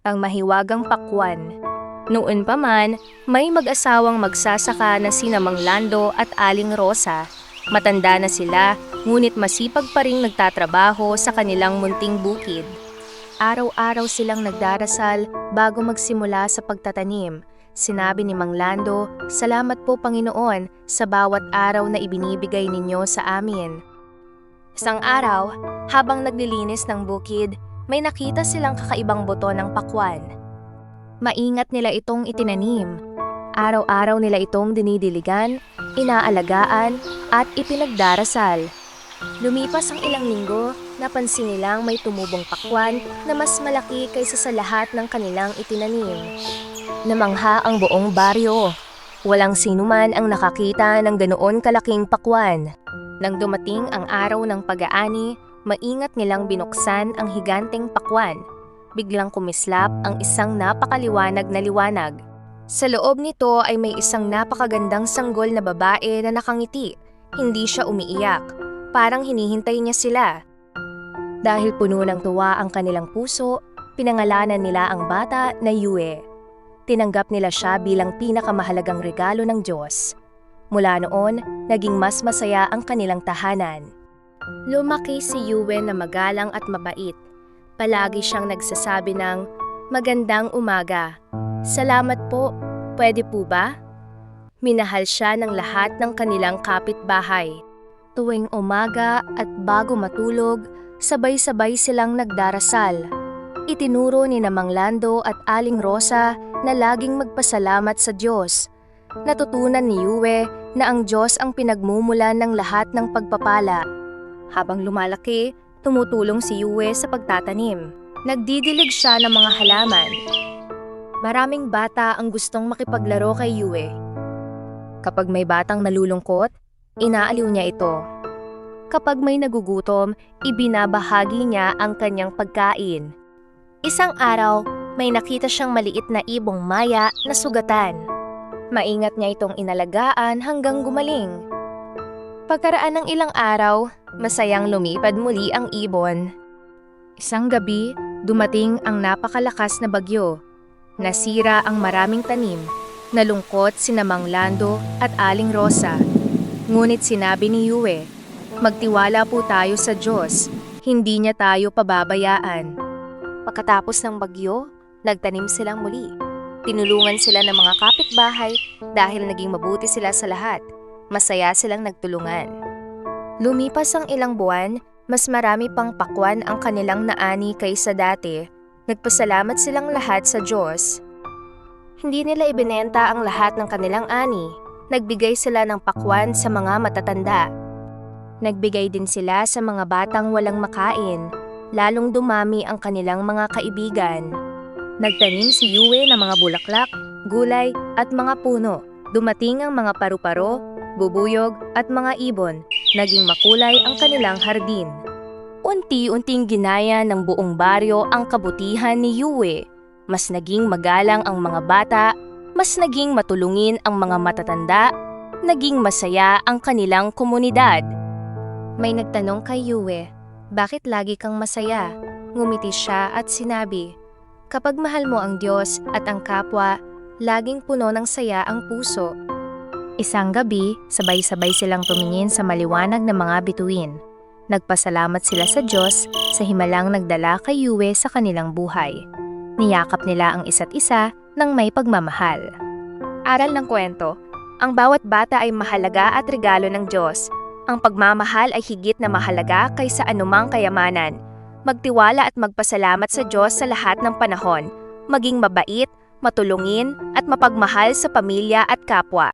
ang mahiwagang pakwan. Noon pa man, may mag-asawang magsasaka na sina Mang Lando at Aling Rosa. Matanda na sila, ngunit masipag pa ring nagtatrabaho sa kanilang munting bukid. Araw-araw silang nagdarasal bago magsimula sa pagtatanim. Sinabi ni Mang Lando, "Salamat po Panginoon sa bawat araw na ibinibigay ninyo sa amin." Isang araw, habang naglilinis ng bukid, may nakita silang kakaibang buto ng pakwan. Maingat nila itong itinanim. Araw-araw nila itong dinidiligan, inaalagaan, at ipinagdarasal. Lumipas ang ilang linggo, napansin nilang may tumubong pakwan na mas malaki kaysa sa lahat ng kanilang itinanim. Namangha ang buong baryo. Walang sinuman ang nakakita ng ganoon kalaking pakwan. Nang dumating ang araw ng pag-aani, maingat nilang binuksan ang higanteng pakwan. Biglang kumislap ang isang napakaliwanag na liwanag. Sa loob nito ay may isang napakagandang sanggol na babae na nakangiti. Hindi siya umiiyak. Parang hinihintay niya sila. Dahil puno ng tuwa ang kanilang puso, pinangalanan nila ang bata na Yue. Tinanggap nila siya bilang pinakamahalagang regalo ng Diyos. Mula noon, naging mas masaya ang kanilang tahanan. Lumaki si Yue na magalang at mabait. Palagi siyang nagsasabi ng, "Magandang umaga. Salamat po. Pwede po ba?" Minahal siya ng lahat ng kanilang kapitbahay. Tuwing umaga at bago matulog, sabay-sabay silang nagdarasal. Itinuro ni Mang Lando at Aling Rosa na laging magpasalamat sa Diyos. Natutunan ni Yue na ang Diyos ang pinagmumulan ng lahat ng pagpapala. Habang lumalaki, tumutulong si Yue sa pagtatanim. Nagdidilig siya ng mga halaman. Maraming bata ang gustong makipaglaro kay Yue. Kapag may batang nalulungkot, inaaliw niya ito. Kapag may nagugutom, ibinabahagi niya ang kanyang pagkain. Isang araw, may nakita siyang maliit na ibong maya na sugatan. Maingat niya itong inalagaan hanggang gumaling. Pagkaraan ng ilang araw, masayang lumipad muli ang ibon. Isang gabi, dumating ang napakalakas na bagyo. Nasira ang maraming tanim. Nalungkot sina Mang Lando at Aling Rosa. Ngunit sinabi ni Yue, "Magtiwala po tayo sa Diyos. Hindi niya tayo pababayaan." Pagkatapos ng bagyo, nagtanim silang muli. Tinulungan sila ng mga kapitbahay dahil naging mabuti sila sa lahat. Masaya silang nagtulungan. Lumipas ang ilang buwan, mas marami pang pakwan ang kanilang naani kaysa dati. Nagpasalamat silang lahat sa Diyos. Hindi nila ibinenta ang lahat ng kanilang ani. Nagbigay sila ng pakwan sa mga matatanda. Nagbigay din sila sa mga batang walang makain. Lalong dumami ang kanilang mga kaibigan. Nagtanim si Yue ng mga bulaklak, gulay at mga puno. Dumating ang mga paru-paro, bubuyog at mga ibon. Naging makulay ang kanilang hardin. Unti-unting ginaya ng buong baryo ang kabutihan ni Yue. Mas naging magalang ang mga bata, mas naging matulungin ang mga matatanda, naging masaya ang kanilang komunidad. May nagtanong kay Yue, "Bakit lagi kang masaya?" Ngumiti siya at sinabi, "Kapag mahal mo ang Diyos at ang kapwa, laging puno ng saya ang puso." Isang gabi, sabay-sabay silang tumingin sa maliwanag na mga bituin. Nagpasalamat sila sa Diyos sa himalang nagdala kay Yue sa kanilang buhay. Niyakap nila ang isa't isa ng may pagmamahal. Aral ng kwento, ang bawat bata ay mahalaga at regalo ng Diyos. Ang pagmamahal ay higit na mahalaga kaysa anumang kayamanan. Magtiwala at magpasalamat sa Diyos sa lahat ng panahon. Maging mabait, matulungin at mapagmahal sa pamilya at kapwa.